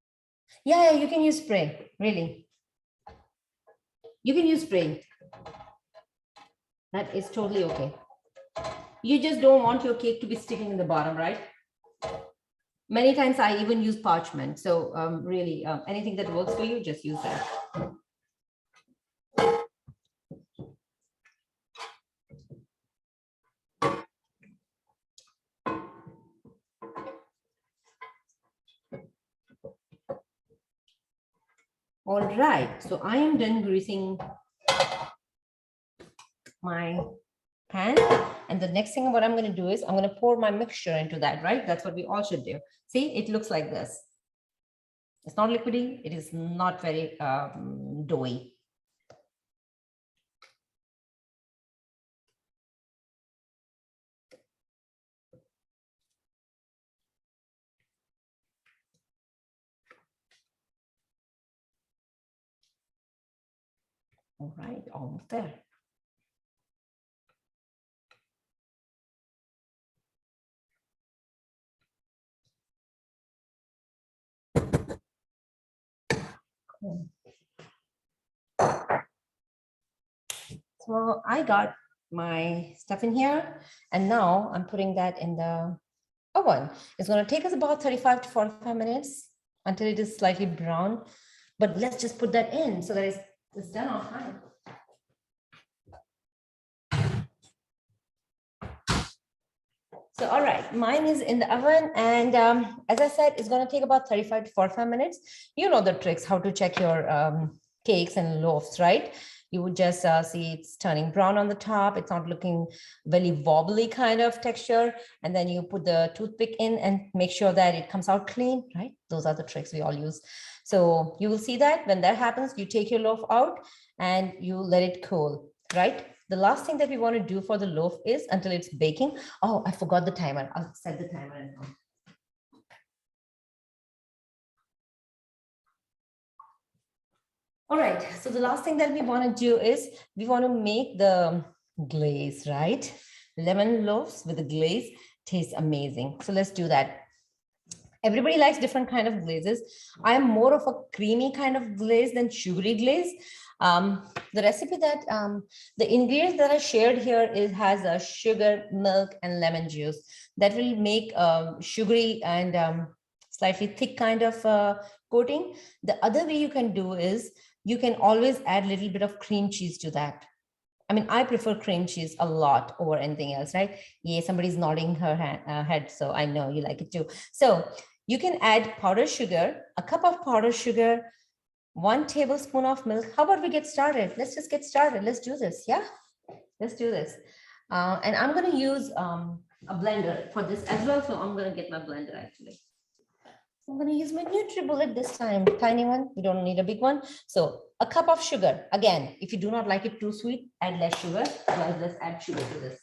Yeah, you can use spray, really. You can use spray. That is totally okay. You just don't want your cake to be sticking in the bottom, right? Many times I even use parchment. So really, anything that works for you, just use that. All right, so I am done greasing my pan. And the next thing what I'm going to do is I'm going to pour my mixture into that, right? That's what we all should do. See, it looks like this. It's not liquidy. It is not very doughy. All right, almost there. Cool. So I got my stuff in here, and now I'm putting that in the oven. It's going to take us about 35 to 45 minutes until it is slightly brown, but let's just put that in so that it's done on time. So, all right, mine is in the oven, and as I said, it's going to take about 35 to 45 minutes. You know the tricks, how to check your cakes and loaves, right? You would just see it's turning brown on the top. It's not looking very wobbly kind of texture. And then you put the toothpick in and make sure that it comes out clean, right? Those are the tricks we all use. So you will see that when that happens, you take your loaf out and you let it cool, right? The last thing that we want to do for the loaf is until it's baking. Oh, I forgot the timer. I'll set the timer now. All right, so the last thing that we want to do is we want to make the glaze, right? Lemon loaves with the glaze tastes amazing. So let's do that. Everybody likes different kind of glazes. I am more of a creamy kind of glaze than sugary glaze. The recipe that the ingredients that I shared here has a sugar, milk, and lemon juice that will make sugary and slightly thick kind of coating. The other way you can do is you can always add a little bit of cream cheese to that. I mean, I prefer cream cheese a lot over anything else, right? Yeah, somebody's nodding her head, so I know you like it too. So you can add powdered sugar, a cup of powdered sugar, 1 tablespoon of milk. How about we get started? Let's just get started. Let's do this. Yeah, let's do this. And I'm going to use a blender for this as well. So I'm going to get my blender actually. I'm going to use my NutriBullet this time, tiny one. We don't need a big one. So a cup of sugar. Again, if you do not like it too sweet, add less sugar. Well, let's add sugar to this.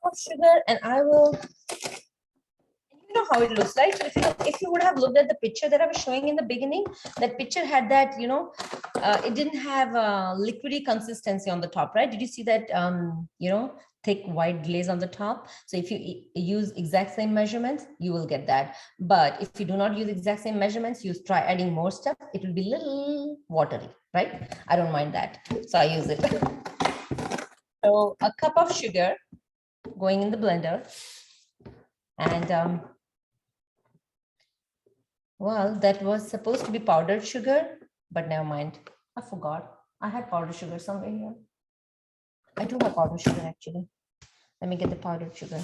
Of sugar, and I will. You know how it looks like. So if you would have looked at the picture that I was showing in the beginning, that picture had that, it didn't have a liquidy consistency on the top, right? Did you see that, thick white glaze on the top? So if you use exact same measurements, you will get that. But if you do not use exact same measurements, you try adding more stuff, it will be a little watery, right? I don't mind that. So I use it. So a cup of sugar going in the blender. And well, that was supposed to be powdered sugar, but never mind. I forgot. I had powdered sugar somewhere here. I do have powdered sugar actually. Let me get the powdered sugar.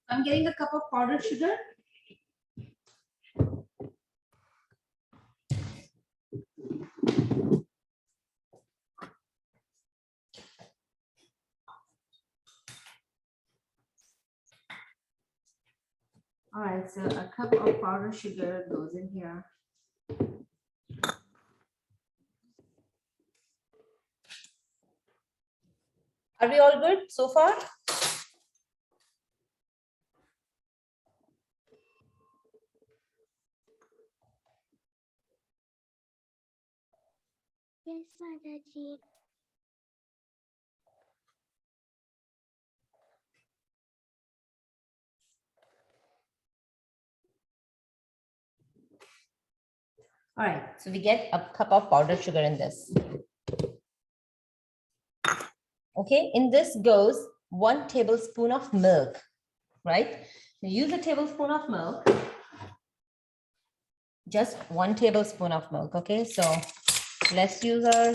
I'm getting a cup of powdered sugar. All right, so a cup of powdered sugar goes in here. Are we all good so far? Yes, Mataji. All right, so we get a cup of powdered sugar in this. Okay, in this goes 1 tablespoon of milk, right? You use a tablespoon of milk, just 1 tablespoon of milk, okay? So let's use our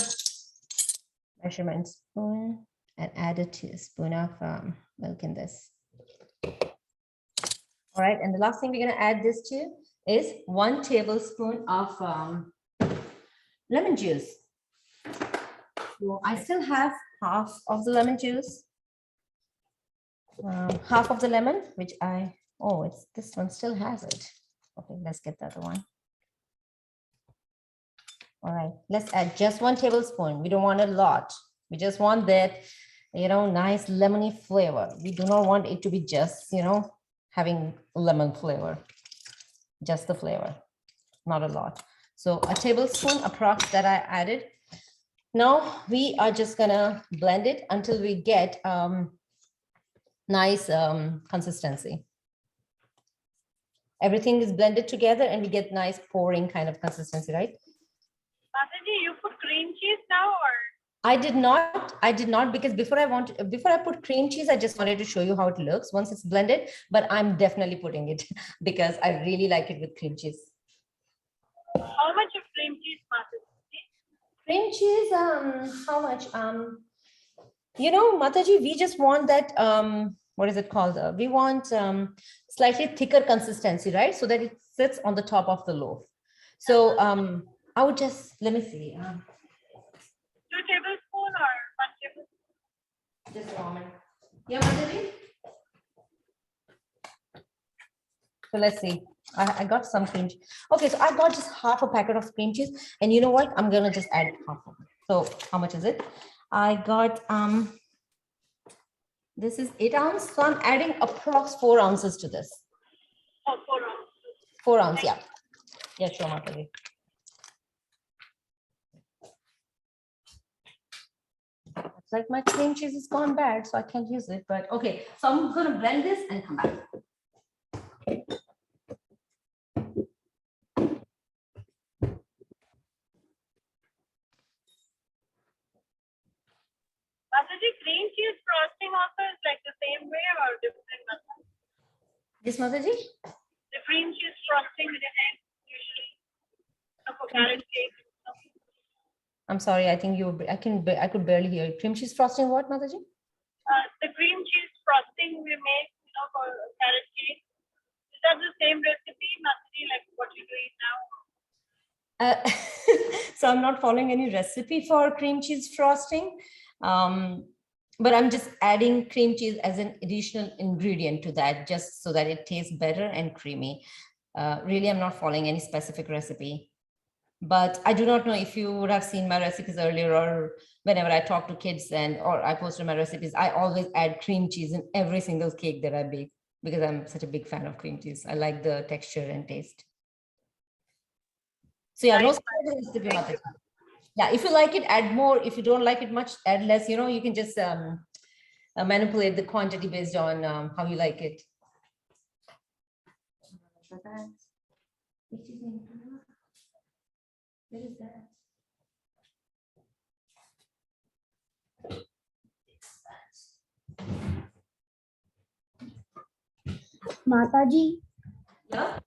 measurement spoon and add a teaspoon of milk in this. All right, and the last thing we're gonna add this to is 1 tablespoon of lemon juice. So I still have half of the lemon juice, half of the lemon, which it's this one still has it. Okay, let's get the other one. All right, let's add just 1 tablespoon. We don't want a lot. We just want that, nice lemony flavor. We do not want it to be just, having lemon flavor, just the flavor, not a lot. So a tablespoon approx that I added. Now we are just gonna blend it until we get nice consistency. Everything is blended together and we get nice pouring kind of consistency, right? Mataji, you put cream cheese now or? I did not because before I put cream cheese, I just wanted to show you how it looks once it's blended, but I'm definitely putting it because I really like it with cream cheese. How much of cream cheese, Mataji? Cream cheese, how much? Mataji, we just want that, what is it called? We want slightly thicker consistency, right? So that it sits on the top of the loaf. So I would just, let me see. 2 tablespoons or 1 tablespoon? Just a moment. Yeah, Mataji? So let's see. I got some cream cheese. Okay, so I got just half a packet of cream cheese. And you know what? I'm going to just add half of it. So how much is it? I got, this is 8 ounces. So I'm adding approx 4 ounces to this. Oh, 4 ounces. 4 ounces, yeah. Yeah, sure, Mataji. It's like my cream cheese is gone bad, so I can't use it. But okay, so I'm going to blend this and come back. Mataji, cream cheese frosting also is like the same way or different method? Yes, Mataji? The cream cheese frosting with it usually for carrot cake. I'm sorry, I think I could barely hear it. Cream cheese frosting what, Mataji? The cream cheese frosting we make, for carrot cake. Is that the same recipe, Mataji, like what you're doing now? So I'm not following any recipe for cream cheese frosting. But I'm just adding cream cheese as an additional ingredient to that, just so that it tastes better and creamy. Really, I'm not following any specific recipe. But I do not know if you would have seen my recipes earlier or whenever I talk to kids or I posted my recipes, I always add cream cheese in every single cake that I bake because I'm such a big fan of cream cheese. I like the texture and taste. So yeah, no specific recipe, Mataji. Yeah, if you like it, add more. If you don't like it much, add less. You can just manipulate the quantity based on how you like it. Where is that? Mataji, Yeah.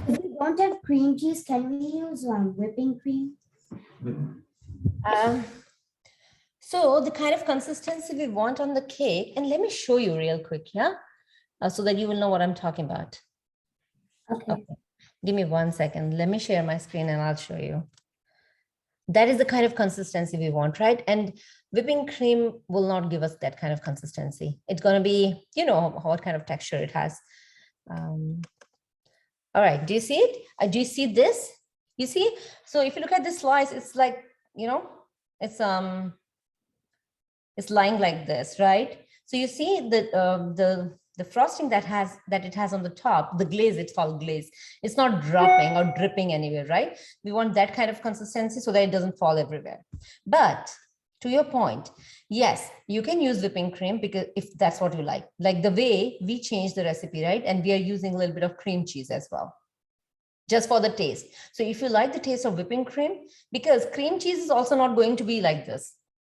if we don't have cream cheese, can we use whipping cream? So the kind of consistency we want on the cake, and let me show you real quick, yeah, so that you will know what I'm talking about. Okay. Give me 1 second. Let me share my screen and I'll show you. That is the kind of consistency we want, right? And whipping cream will not give us that kind of consistency. It's going to be, what kind of texture it has. All right. Do you see it? Do you see this? You see? So if you look at this slice, it's like, it's lying like this, right? So you see the frosting that it has on the top, the glaze, it's called glaze. It's not dropping or dripping anywhere, right? We want that kind of consistency so that it doesn't fall everywhere. But to your point, yes, you can use whipping cream because if that's what you like the way we changed the recipe, right? And we are using a little bit of cream cheese as well, just for the taste. So if you like the taste of whipping cream, because cream cheese is also not going to be like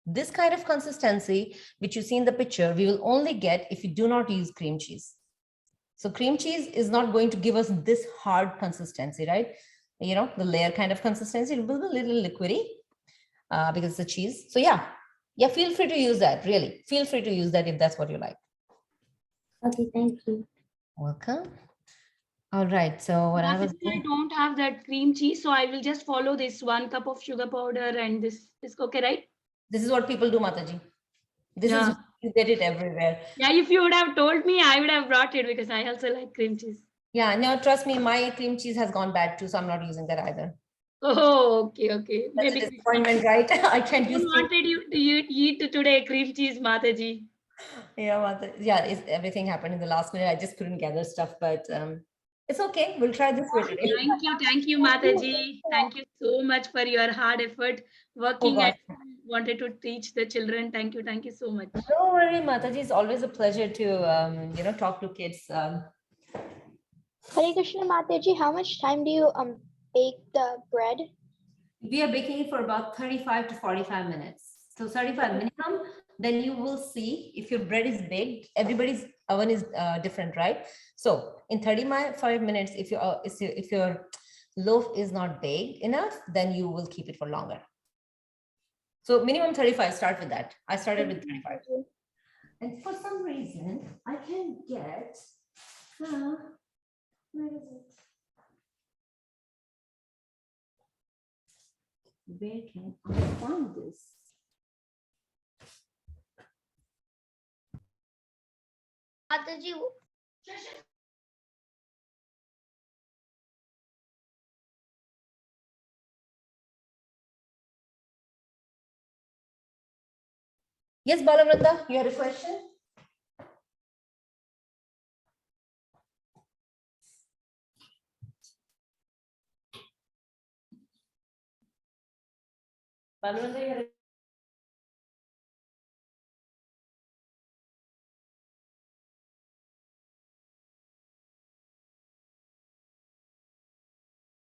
this kind of consistency, which you see in the picture, we will only get if you do not use cream cheese. So cream cheese is not going to give us this hard consistency, right? The layer kind of consistency, it will be a little liquidy because it's a cheese. So yeah, feel free to use that, really. Feel free to use that if that's what you like. Okay, thank you. Welcome. All right. So what I was Mataji, I don't have that cream cheese, so I will just follow this 1 cup of sugar powder and this is okay, right? this is what people do, Mataji. This Yeah. is you get it everywhere. Yeah, if you would have told me, I would have brought it because I also like cream cheese. Yeah, no, trust me, my cream cheese has gone bad too, so I'm not using that either. Oh, okay, okay. That's Maybe a disappointment, right? I can't use. wanted you to eat today cream cheese, Mataji. Yeah, yeah, everything happened in the last minute. I just couldn't gather stuff, but it's okay. We'll try this way today. Thank you, Mataji. Thank you so much for your hard effort Oh working God. and wanted to teach the children. Thank you so much. Don't worry, Mataji. It's always a pleasure to talk to kids. Hare Krishna Mataji, how much time do you bake the bread? We are baking it for about 35 to 45 minutes. So 35 minimum, then you will see if your bread is baked. Everybody's oven is different, right? So in 35 minutes, if your loaf is not baked enough, then you will keep it for longer. So minimum 35, start with that. I started with 35. And for some reason, I can get, where is it? Where can I find this? Mataji, Yes, Balavranda, you had a question? Balavranda, you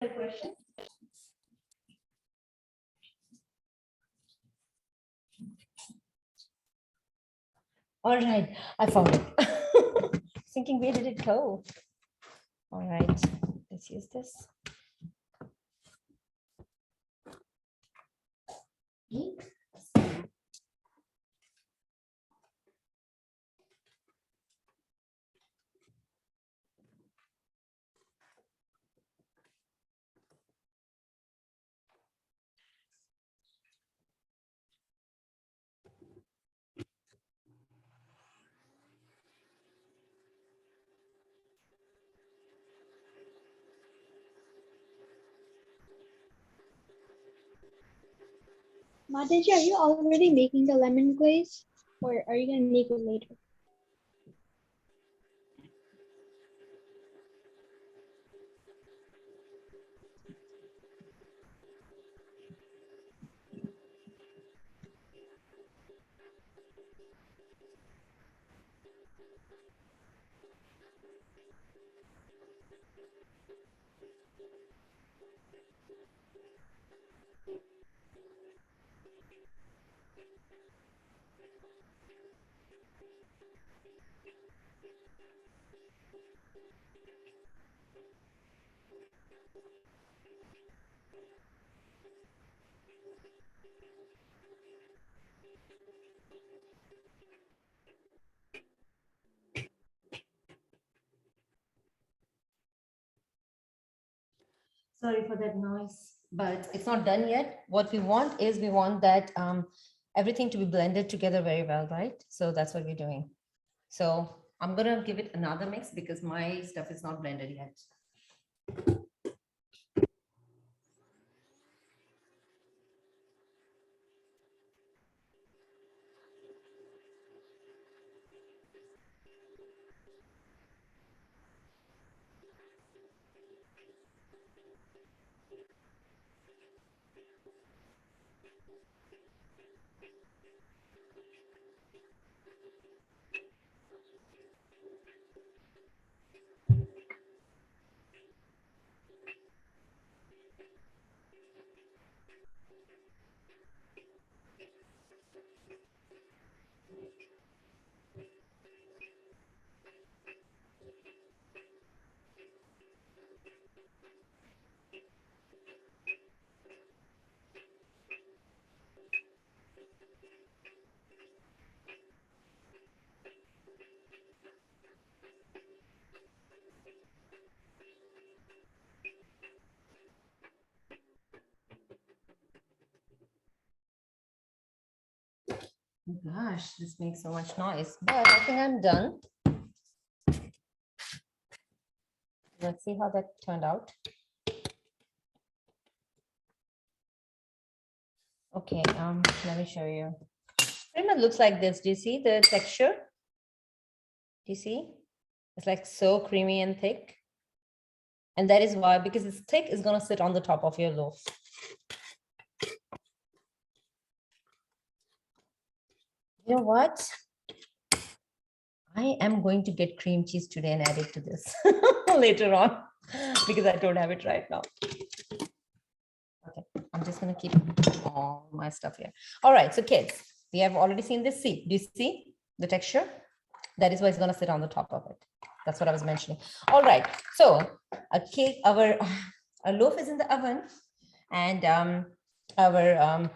had a question? All right, I found it. Thinking, where did it go? All right, let's use this. Mataji, are you already making the lemon glaze, or are you gonna make it later? Sorry for that noise, but it's not done yet. What we want is we want that everything to be blended together very well, right? So that's what we're doing. So I'm gonna give it another mix because my stuff is not blended yet. Oh gosh, this makes so much noise, but I think I'm done. Let's see how that turned out. Okay, let me show you. Pretty much looks like this. Do you see the texture? Do you see? It's like so creamy and thick. And that is why, because it's thick, it's gonna sit on the top of your loaf. You know what? I am going to get cream cheese today and add it to this later on because I don't have it right now. Okay, I'm just going to keep all my stuff here. All right, so kids, we have already seen this. See, do you see the texture? That is why it's going to sit on the top of it. That's what I was mentioning. All right, so a cake, our loaf is in the oven, and our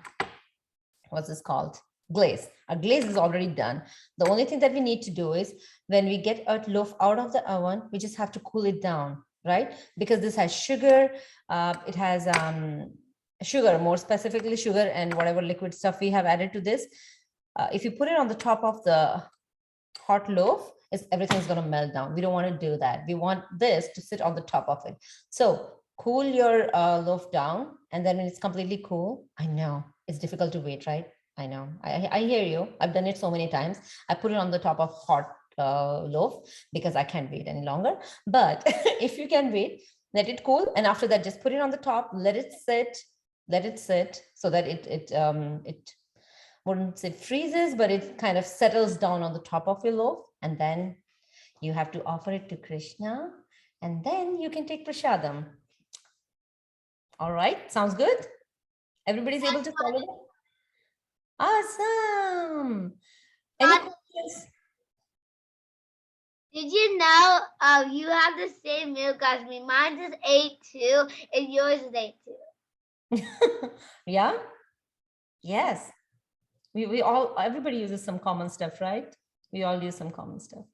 what's this called? Glaze. Our glaze is already done. The only thing that we need to do is when we get our loaf out of the oven, we just have to cool it down, right? Because this has sugar, it has sugar, more specifically sugar and whatever liquid stuff we have added to this. If you put it on the top of the hot loaf, everything's going to melt down. We don't want to do that. We want this to sit on the top of it. So cool your loaf down, and then when it's completely cool, I know it's difficult to wait, right? I know. I hear you. I've done it so many times. I put it on the top of hot loaf because I can't wait any longer. But if you can wait, let it cool. And after that, just put it on the top, let it sit so that it wouldn't say freezes, but it kind of settles down on the top of your loaf. And then you have to offer it to Krishna, and then you can take prasadam. All right, sounds good? Everybody's able to follow that? Awesome. Any questions? Did you know you have the same milk as me? Mine is 8-2 and yours is 8-2. Yeah. Yes. We all, everybody uses some common stuff, right? We all use some common stuff.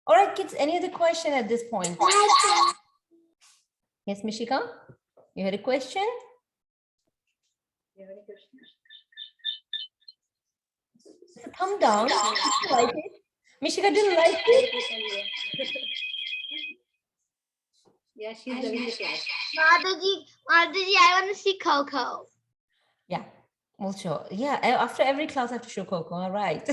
All right, kids, any other question at this point? Yes, Mishika, you had a question? Come down. Like it. Mishika didn't like it. Yeah, she's loving the class. Mataji, I want to see Coco. Yeah, we'll show. Yeah, after every class I have to show Coco. All right.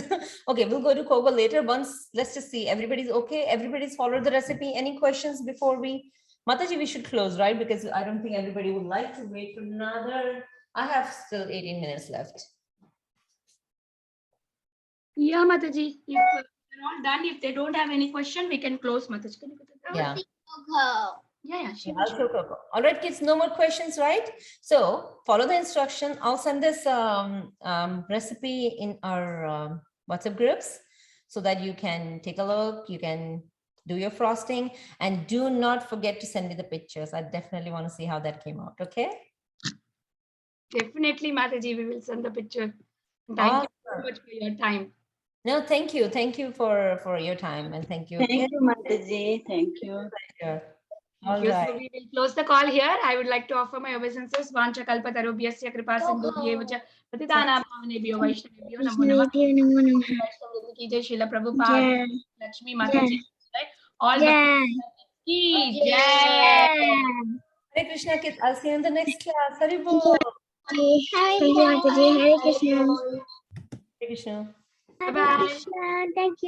Okay, we'll go to Coco later. Once, let's just see. Everybody's okay. Everybody's followed the recipe. Any questions before we? Mataji, we should close, right? Because I don't think everybody would like to wait for another. I have still 18 minutes left. Yeah, Mataji, if they're all done, if they don't have any question, we can close, Mataji. Yeah. Coco. Yeah, she I'll show Coco. All right, kids, no more questions, right? So follow the instruction. I'll send this recipe in our WhatsApp groups so that you can take a look. You can do your frosting, and do not forget to send me the pictures. I definitely want to see how that came out. Okay. Definitely, Mataji, we will send the picture. Thank you so much for your time. No, thank you. Thank you for your time, and thank you. Thank you, Mataji. Thank you. All Thank you. right. So we will close the call here. I would like to offer my obeisances. Vancha kalpatarubhyasya kripa sindhubhyevacha patitana bhavanebhyo vaishnavebhyo namo namah. Ki jai Srila Prabhupada, Laxmi Mataji. All the ki jai. Hare Krishna, kids. I'll see you in the next class. Hare Bol. Thank you, Mataji. Hare Krishna. Hare Krishna. Bye-bye. Thank you.